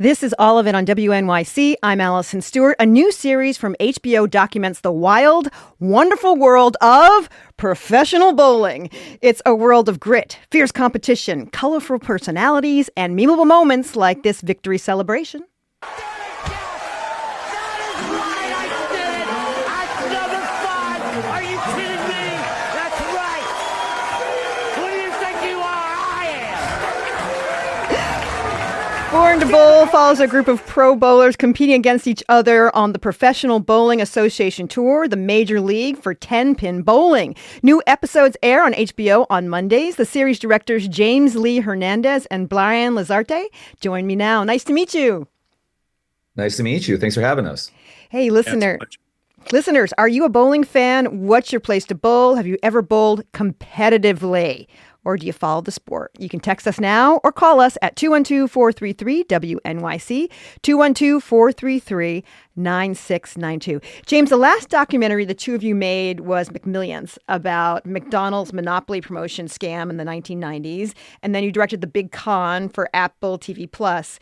This is all of it on WNYC. I'm Allison Stewart. A new series from HBO documents the wild, wonderful world of professional bowling. It's a world of grit, fierce competition, colorful personalities, and memeable moments like this victory celebration. Born to Bowl follows a group of pro bowlers competing against each other on the Professional Bowling Association Tour, the major league for 10-pin bowling. New episodes air on HBO on Mondays. The series directors James Lee Hernandez and Brian Lazarte join me now. Nice to meet you. Nice to meet you. Thanks for having us. Hey, listeners, are you a bowling fan? What's your place to bowl? Have you ever bowled competitively? Or do you follow the sport? You can text us now or call us at 212-433-WNYC, 212-433-9692. James, the last documentary the two of you made was McMillions, about McDonald's monopoly promotion scam in the 1990s. And then you directed The Big Con for Apple TV Plus.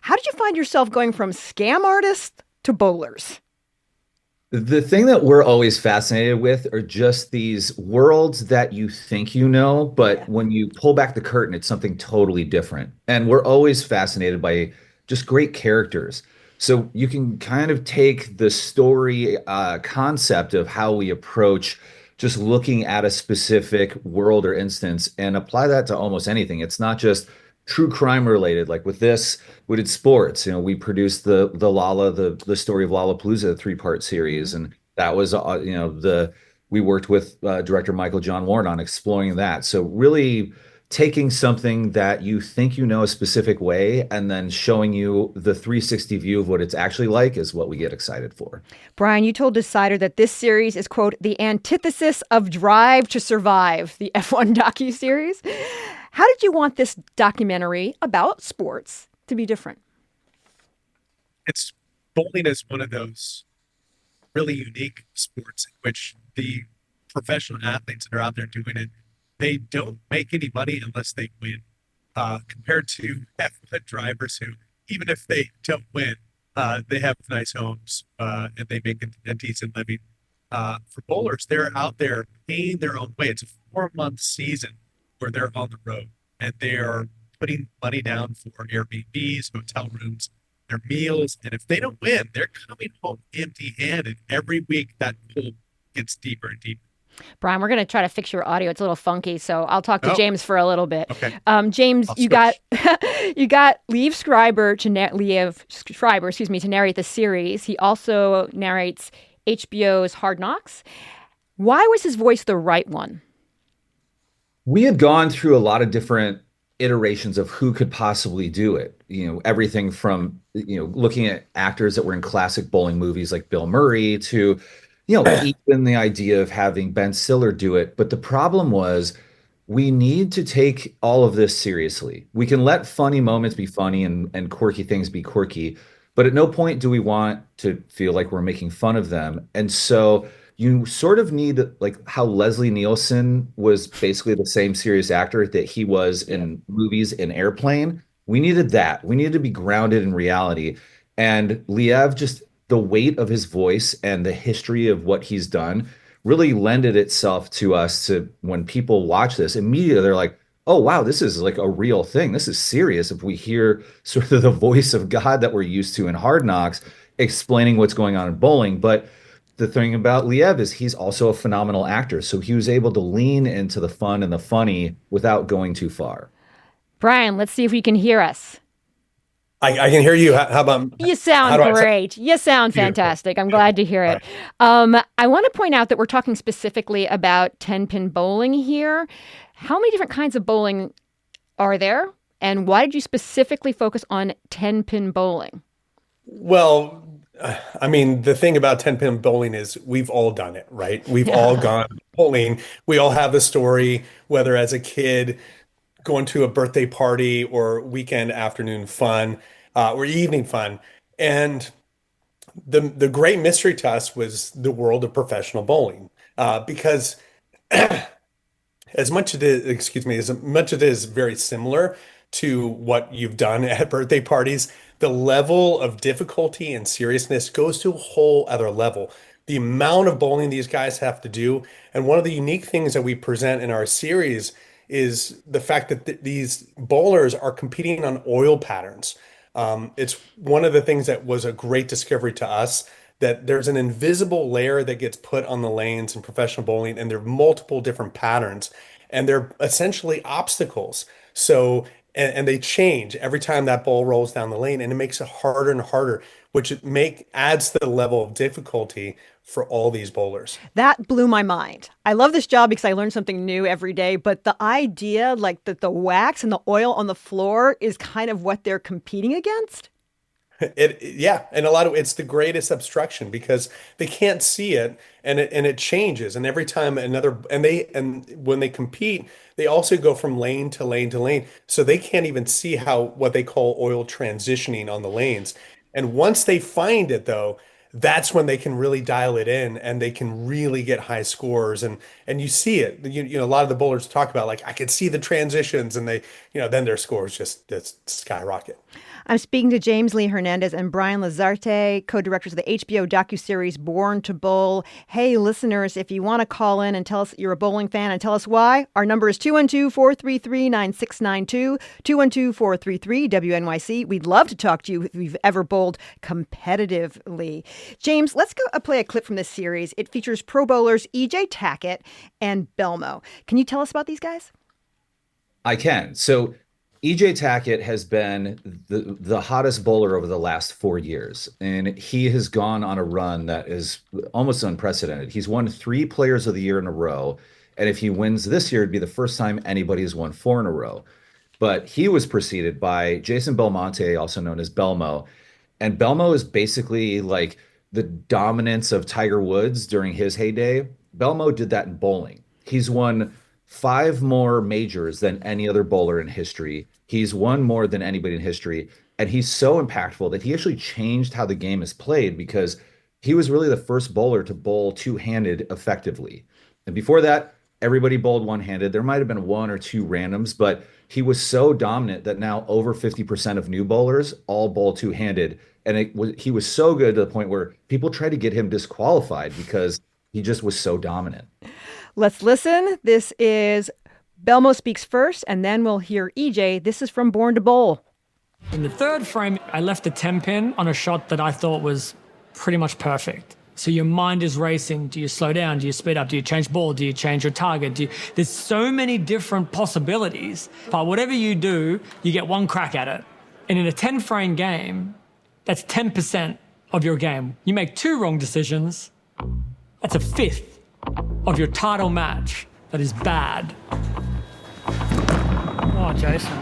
How did you find yourself going from scam artists to bowlers? The thing that we're always fascinated with are just these worlds that you think you know, but when you pull back the curtain, it's something totally different. And we're always fascinated by just great characters. So you can kind of take the story concept of how we approach just looking at a specific world or instance and apply that to almost anything. It's not just true crime related. Like with this, we did sports. We produced the story of Lollapalooza, a 3-part series, and that was we worked with director Michael John Warren on exploring that. So really taking something that you think you know a specific way and then showing you the 360 view of what it's actually like is what we get excited for. Brian, you told Decider that this series is, quote, the antithesis of Drive to Survive, the F1 docuseries. How did you want this documentary about sports to be different? Bowling is one of those really unique sports in which the professional athletes that are out there doing it, they don't make any money unless they win, compared to F1 drivers who, even if they don't win, they have nice homes and they make a decent living. For bowlers, they're out there paying their own way. It's a 4-month season where they're on the road and they're putting money down for Airbnbs, hotel rooms, their meals. And if they don't win, they're coming home empty-handed. Every week that pool gets deeper and deeper. Brian, we're going to try to fix your audio. It's a little funky, so I'll talk to James for a little bit. Okay. James, you got Liev Schreiber to narrate the series. He also narrates HBO's Hard Knocks. Why was his voice the right one? We had gone through a lot of different iterations of who could possibly do it. Everything from, looking at actors that were in classic bowling movies like Bill Murray to, even the idea of having Ben Stiller do it. But the problem was we need to take all of this seriously. We can let funny moments be funny and quirky things be quirky, but at no point do we want to feel like we're making fun of them. And so you sort of need, like how Leslie Nielsen was basically the same serious actor that he was in movies in Airplane. We needed that. We needed to be grounded in reality. And Liev, just the weight of his voice and the history of what he's done really lended itself to us to, when people watch this, immediately they're like, oh, wow, this is like a real thing. This is serious. If we hear sort of the voice of God that we're used to in Hard Knocks explaining what's going on in bowling. But the thing about Liev is he's also a phenomenal actor. So he was able to lean into the fun and the funny without going too far. Brian, let's see if you can hear us. I can hear you. How about you? Sound great. You sound fantastic. I'm glad to hear it. I want to point out that we're talking specifically about 10-pin bowling here. How many different kinds of bowling are there? And why did you specifically focus on 10-pin bowling? Well, I mean, the thing about 10-pin bowling is we've all done it, right? We've all gone bowling. We all have a story, whether as a kid going to a birthday party or weekend afternoon fun or evening fun. And the great mystery to us was the world of professional bowling, because as much as it is very similar, to what you've done at birthday parties, the level of difficulty and seriousness goes to a whole other level. The amount of bowling these guys have to do, and one of the unique things that we present in our series is the fact that these bowlers are competing on oil patterns. It's one of the things that was a great discovery to us, that there's an invisible layer that gets put on the lanes in professional bowling, and there are multiple different patterns, and they're essentially obstacles. So, and they change every time that ball rolls down the lane, and it makes it harder and harder, which adds to the level of difficulty for all these bowlers. That blew my mind. I love this job because I learn something new every day, but the idea like that the wax and the oil on the floor is kind of what they're competing against. Yeah, and a lot of it's the greatest obstruction because they can't see it, and it changes, and every time another, and when they compete, they also go from lane to lane to lane, so they can't even see how what they call oil transitioning on the lanes. And once they find it though, that's when they can really dial it in, and they can really get high scores, and you see it. A lot of the bowlers talk about, like, I could see the transitions, and then their scores just skyrocket. I'm speaking to James Lee Hernandez and Brian Lazarte, co-directors of the HBO docuseries Born to Bowl. Hey, listeners, if you want to call in and tell us you're a bowling fan and tell us why, our number is 212-433-9692, 212-433-WNYC. We'd love to talk to you if you've ever bowled competitively. James, let's go play a clip from this series. It features pro bowlers E.J. Tackett and Belmo. Can you tell us about these guys? I can. So EJ Tackett has been the hottest bowler over the last 4 years, and he has gone on a run that is almost unprecedented. He's won 3 Players of the Year in a row, and if he wins this year, it'd be the first time anybody has won 4 in a row. But he was preceded by Jason Belmonte, also known as Belmo, and Belmo is basically like the dominance of Tiger Woods during his heyday. Belmo did that in bowling. He's won 5 more majors than any other bowler in history. He's won more than anybody in history. And he's so impactful that he actually changed how the game is played because he was really the first bowler to bowl two-handed effectively. And before that, everybody bowled one-handed. There might have been 1 or 2 randoms, but he was so dominant that now over 50% of new bowlers all bowl two-handed. And he was so good to the point where people tried to get him disqualified because he just was so dominant. Let's listen. This is Belmo speaks first, and then we'll hear EJ. This is from Born to Bowl. In the third frame, I left a 10-pin on a shot that I thought was pretty much perfect. So your mind is racing. Do you slow down? Do you speed up? Do you change ball? Do you change your target? There's so many different possibilities. But whatever you do, you get one crack at it. And in a 10-frame game, that's 10% of your game. You make 2 wrong decisions, that's a fifth of your title match. That is bad. Oh, Jason.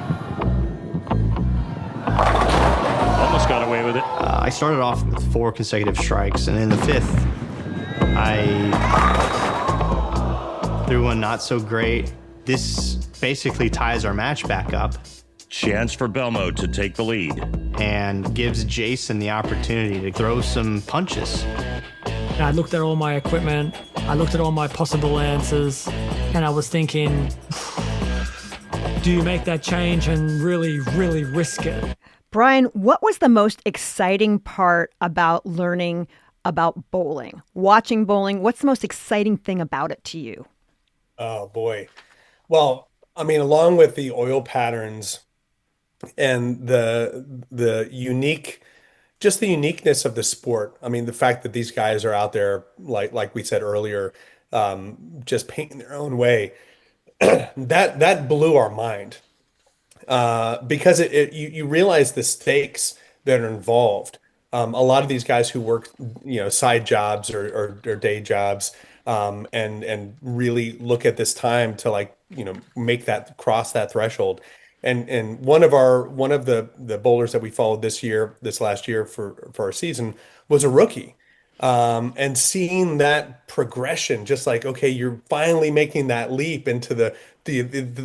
Almost got away with it. I started off with 4 consecutive strikes, and in the 5th, I threw one not so great. This basically ties our match back up. Chance for Belmo to take the lead. And gives Jason the opportunity to throw some punches. I looked at all my equipment, I looked at all my possible answers, and I was thinking, do you make that change and really, really risk it? Brian, what was the most exciting part about learning about bowling? Watching bowling, what's the most exciting thing about it to you? Oh boy. Well, I mean, along with the oil patterns and the uniqueness of the sport. I mean, the fact that these guys are out there, like we said earlier, just painting their own way, that blew our mind. Because you realize the stakes that are involved. A lot of these guys who work, side jobs or day jobs, and really look at this time to make that cross that threshold. And one of the bowlers that we followed this last year for our season was a rookie. And seeing that progression, just like, okay, you're finally making that leap into the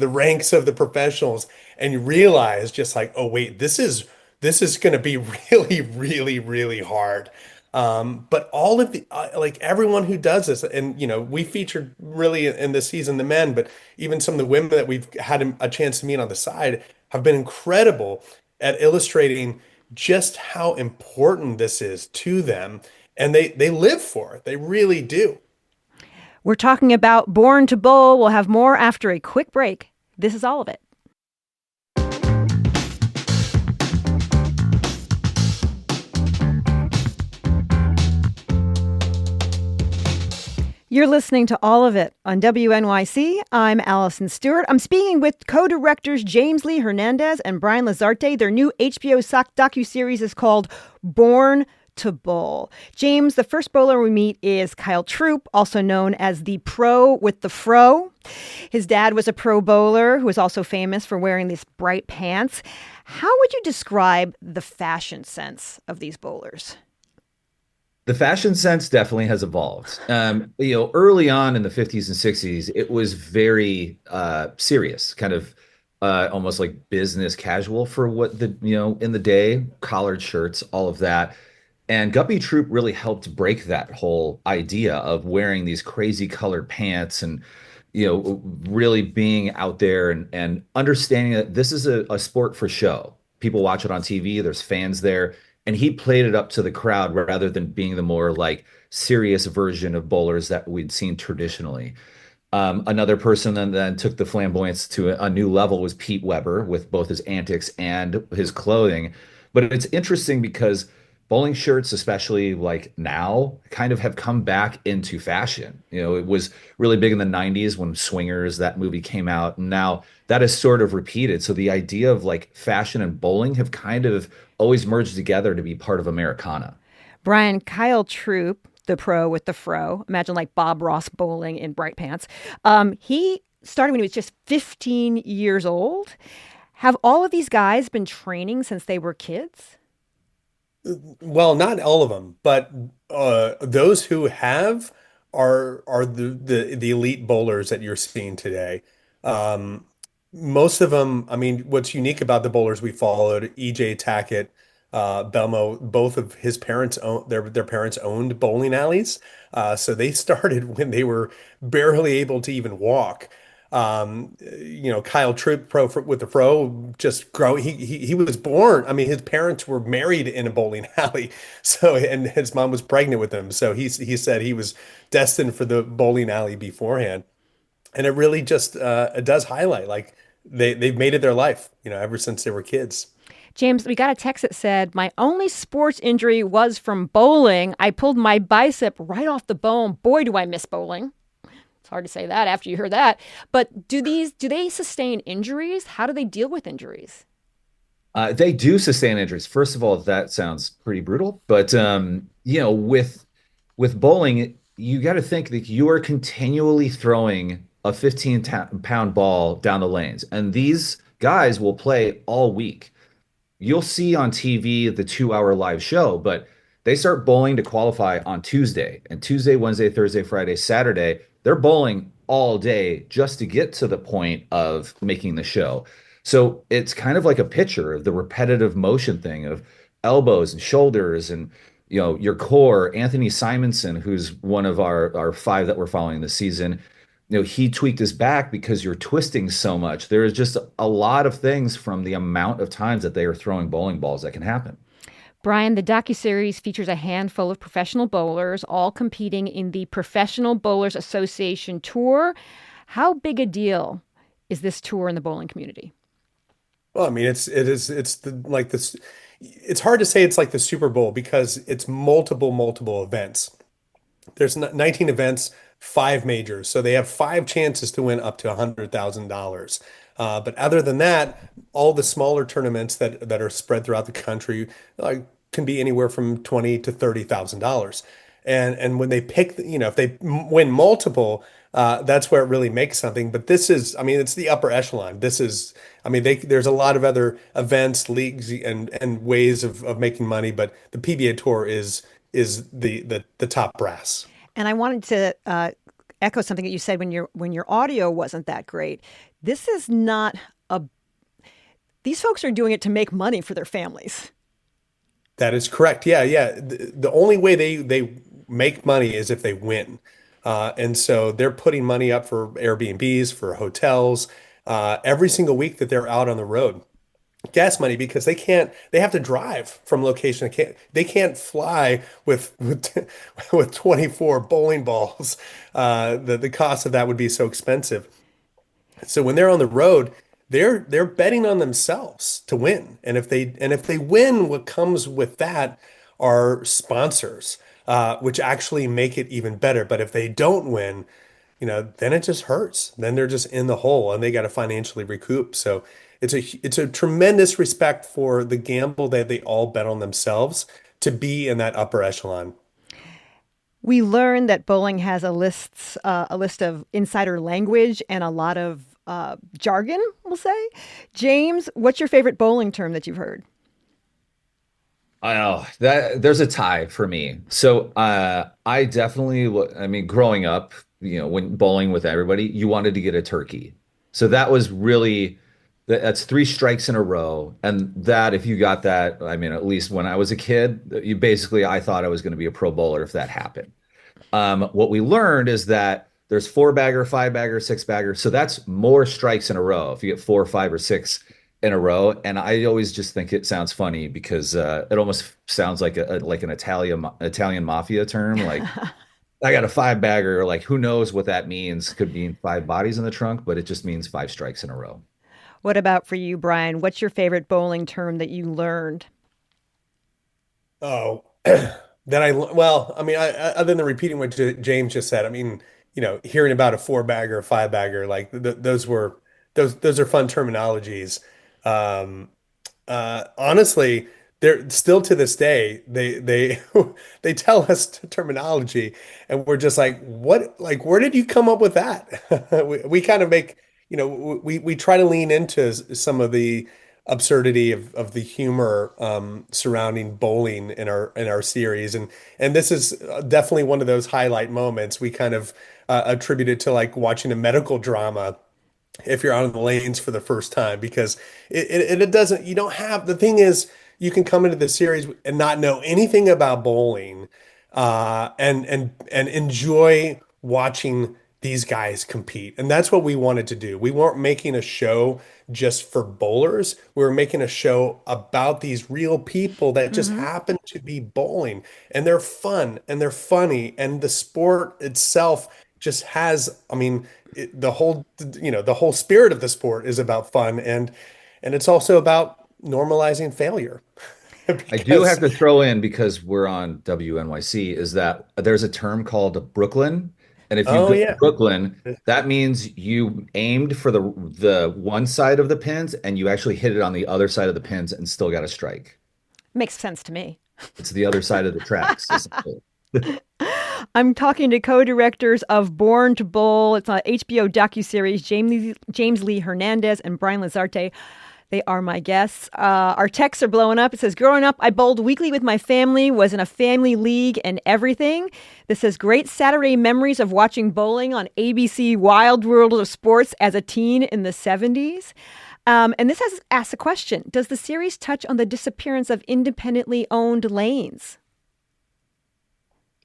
ranks of the professionals, and you realize just like, oh wait, this is going to be really, really, really hard. But all of the like everyone who does this, and we featured really in this season the men, but even some of the women that we've had a chance to meet on the side have been incredible at illustrating just how important this is to them, and they live for it. They really do. We're talking about Born to Bowl. We'll have more after a quick break. This is all of it. You're listening to All of It on WNYC. I'm Allison Stewart. I'm speaking with co-directors James Lee Hernandez and Brian Lazarte. Their new HBO docuseries is called Born to Bowl. James, the first bowler we meet is Kyle Troop, also known as the pro with the fro. His dad was a pro bowler who was also famous for wearing these bright pants. How would you describe the fashion sense of these bowlers? The fashion sense definitely has evolved. Early on in the 50s and 60s, it was very serious, kind of almost like business casual for what in the day, collared shirts, all of that. And Guppy Troop really helped break that whole idea of wearing these crazy colored pants and, really being out there and understanding that this is a sport for show. People watch it on TV, there's fans there. And he played it up to the crowd rather than being the more like serious version of bowlers that we'd seen traditionally. Another person then took the flamboyance to a new level was Pete Weber with both his antics and his clothing. But it's interesting because bowling shirts, especially like now, kind of have come back into fashion. It was really big in the 90s when Swingers, that movie came out. And now that is sort of repeated. So the idea of like fashion and bowling have kind of always merged together to be part of Americana. Brian, Kyle Troop, the pro with the fro, imagine like Bob Ross bowling in bright pants. He started when he was just 15 years old. Have all of these guys been training since they were kids? Well, not all of them, but those who have are the elite bowlers that you're seeing today. Um, Most of them, I mean, what's unique about the bowlers we followed, EJ Tackett, Belmo, both of his parents own their parents owned bowling alleys. So they started when they were barely able to even walk. Kyle Troop with the fro just grow. He was born. I mean, his parents were married in a bowling alley. So, and his mom was pregnant with him. So he said he was destined for the bowling alley beforehand. And it really just it does highlight like they've made it their life, ever since they were kids. James, we got a text that said, my only sports injury was from bowling. I pulled my bicep right off the bone. Boy, do I miss bowling. It's hard to say that after you hear that. But do they sustain injuries? How do they deal with injuries? They do sustain injuries. First of all, that sounds pretty brutal. But with bowling, you got to think that you are continually throwing a 15-pound ball down the lanes, and these guys will play all week. You'll see on TV the 2-hour live show, but they start bowling to qualify on Tuesday, and Tuesday, Wednesday, Thursday, Friday, Saturday, they're bowling all day just to get to the point of making the show. So it's kind of like a picture of the repetitive motion thing of elbows and shoulders and your core. Anthony Simonson, who's one of our 5 that we're following this season, he tweaked his back because you're twisting so much. There is just a lot of things from the amount of times that they are throwing bowling balls that can happen. Brian, the docuseries features a handful of professional bowlers, all competing in the Professional Bowlers Association Tour. How big a deal is this tour in the bowling community? Well, I mean, it's like this. It's hard to say it's like the Super Bowl because it's multiple events. There's 19 events, 5 majors, so they have 5 chances to win up to $100,000. But other than that, all the smaller tournaments that are spread throughout the country can be anywhere from $20,000 to $30,000. And when they pick, if they win multiple, that's where it really makes something. But this is, I mean, it's the upper echelon. This is, I mean, there's a lot of other events, leagues, and ways of making money, but the PBA Tour is the top brass. And I wanted to echo something that you said when your audio wasn't that great. This is not these folks are doing it to make money for their families. That is correct. Yeah, yeah. The only way they make money is if they win. And so they're putting money up for Airbnbs, for hotels, every single week that they're out on the road. Gas money because they have to drive from location. They can't fly with 24 bowling balls. The cost of that would be so expensive. So when they're on the road, they're betting on themselves to win. And if they win, what comes with that are sponsors, which actually make it even better. But if they don't win, then it just hurts. Then they're just in the hole and they got to financially recoup. So it's a tremendous respect for the gamble that they all bet on themselves to be in that upper echelon. We learned that bowling has a list of insider language and a lot of jargon, we'll say. James, what's your favorite bowling term that you've heard? Oh, that there's a tie for me. So I definitely, I mean, growing up, when bowling with everybody, you wanted to get a turkey. So that was really that's three strikes in a row. And that, if you got that, I mean, at least when I was a kid, you basically, I thought I was going to be a pro bowler if that happened. What we learned is that there's four bagger, five bagger, six bagger. So that's more strikes in a row. If you get four, five, or six in a row, and I always just think it sounds funny because it almost sounds like like an Italian mafia term. Like I got a five bagger. Like who knows what that means? Could mean five bodies in the trunk, but it just means five strikes in a row. What about for you, Brian? What's your favorite bowling term that you learned? Oh, well, I mean, other than repeating what James just said, I mean, hearing about a four bagger, five bagger, like those are fun terminologies. Um, Honestly, they're still to this day, they they tell us terminology, and we're just like, what? Like, where did you come up with that? We kind of make, we try to lean into some of the absurdity of the humor surrounding bowling in our series, and this is definitely one of those highlight moments. We kind of attribute it to like watching a medical drama if you're on the lanes for the first time because it doesn't, you don't have, the thing is, you can come into the series and not know anything about bowling, and enjoy watching these guys compete. And that's what we wanted to do. We weren't making a show just for bowlers. We were making a show about these real people that just Hmm. happen to be bowling, and they're fun and they're funny, and the sport itself just has, I mean, the whole spirit of the sport is about fun, and it's also about normalizing failure I do have because to throw in because we're on WNYC is that there's a term called Brooklyn. And if you oh go to yeah. Brooklyn, that means you aimed for the one side of the pins and you actually hit it on the other side of the pins and still got a strike. Makes sense to me. It's the other side of the tracks, essentially. I'm talking to co-directors of Born to Bowl. It's an HBO docuseries. James Lee Hernandez and Brian Lazarte. They are my guests. Our texts are blowing up. It says, growing up, I bowled weekly with my family, was in a family league and everything. This says, great Saturday memories of watching bowling on ABC Wild World of Sports as a teen in the 70s. And this has asked a question. Does the series touch on the disappearance of independently owned lanes?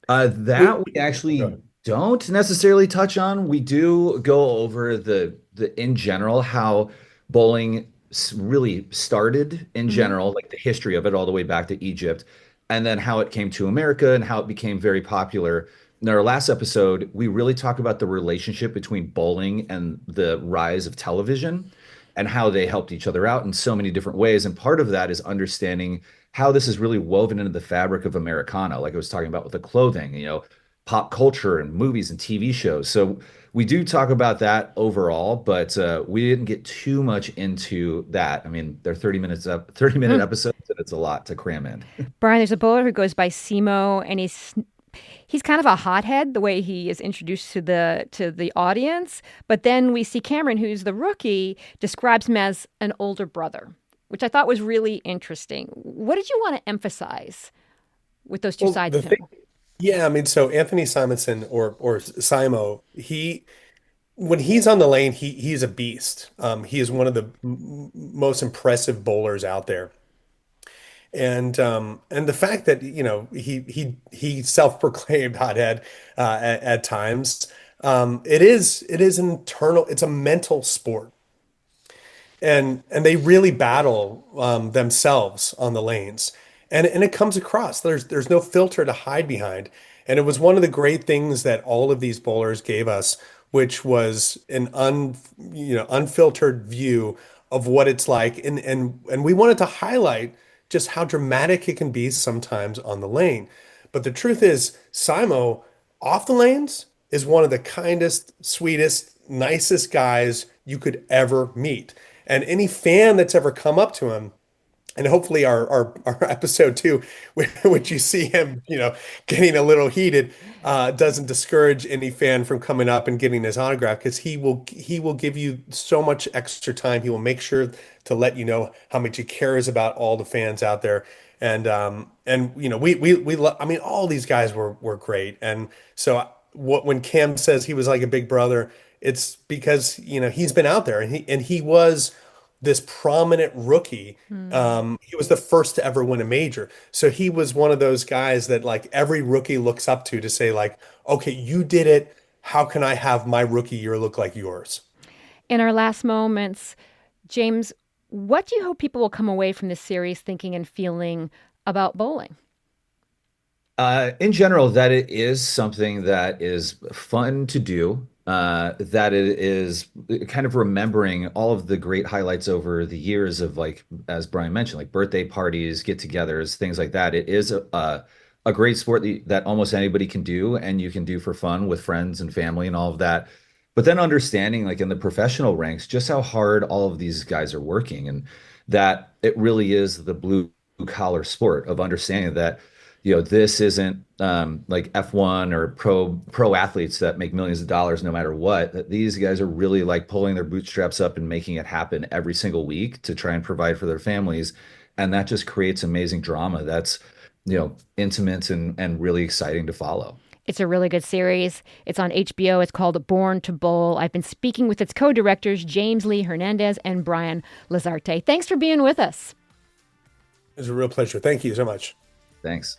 we That we actually don't necessarily touch on. We do go over the in general how bowling really started in Hmm. general, like the history of it all the way back to Egypt, and then how it came to America and how it became very popular. In our last episode, we really talk about the relationship between bowling and the rise of television and how they helped each other out in so many different ways. And part of that is understanding how this is really woven into the fabric of Americana, like I was talking about with the clothing, pop culture and movies and TV shows. So we do talk about that overall, but we didn't get too much into that. I mean, they're 30-minute episodes, and it's a lot to cram in. Brian, there's a bowler who goes by Simo, and he's kind of a hothead the way he is introduced to the audience. But then we see Cameron, who's the rookie, describes him as an older brother, which I thought was really interesting. What did you want to emphasize with those two well sides the of him? thing Yeah, I mean, so Anthony Simonson or Simo, when he's on the lane, he's a beast. He is one of the most impressive bowlers out there. And the fact that, he self-proclaimed hothead at times, it is an internal, it's a mental sport. And they really battle themselves on the lanes, and it comes across. There's no filter to hide behind, and it was one of the great things that all of these bowlers gave us, which was an unfiltered view of what it's like, and we wanted to highlight just how dramatic it can be sometimes on the lane. But the truth is, Simo off the lanes is one of the kindest, sweetest, nicest guys you could ever meet. And any fan that's ever come up to him, and hopefully our episode two, which you see him, getting a little heated, doesn't discourage any fan from coming up and getting his autograph, because he will give you so much extra time. He will make sure to let you know how much he cares about all the fans out there. And I mean, all these guys were great. And so when Cam says he was like a big brother, it's because he's been out there, and he was this prominent rookie. He was the first to ever win a major. So he was one of those guys that like every rookie looks up to say like, okay, you did it. How can I have my rookie year look like yours? In our last moments, James, what do you hope people will come away from this series thinking and feeling about bowling? In general, that it is something that is fun to do. That it is kind of remembering all of the great highlights over the years of, like, as Brian mentioned, like birthday parties, get-togethers, things like that. It is a great sport that almost anybody can do, and you can do for fun with friends and family and all of that. But then understanding, like in the professional ranks, just how hard all of these guys are working, and that it really is the blue collar sport of understanding that this isn't like F1 or pro athletes that make millions of dollars no matter what. That these guys are really like pulling their bootstraps up and making it happen every single week to try and provide for their families, and that just creates amazing drama. That's intimate and really exciting to follow. It's a really good series. It's on HBO. It's called Born to Bowl. I've been speaking with its co-directors, James Lee Hernandez and Brian Lazarte. Thanks for being with us. It was a real pleasure. Thank you so much. Thanks.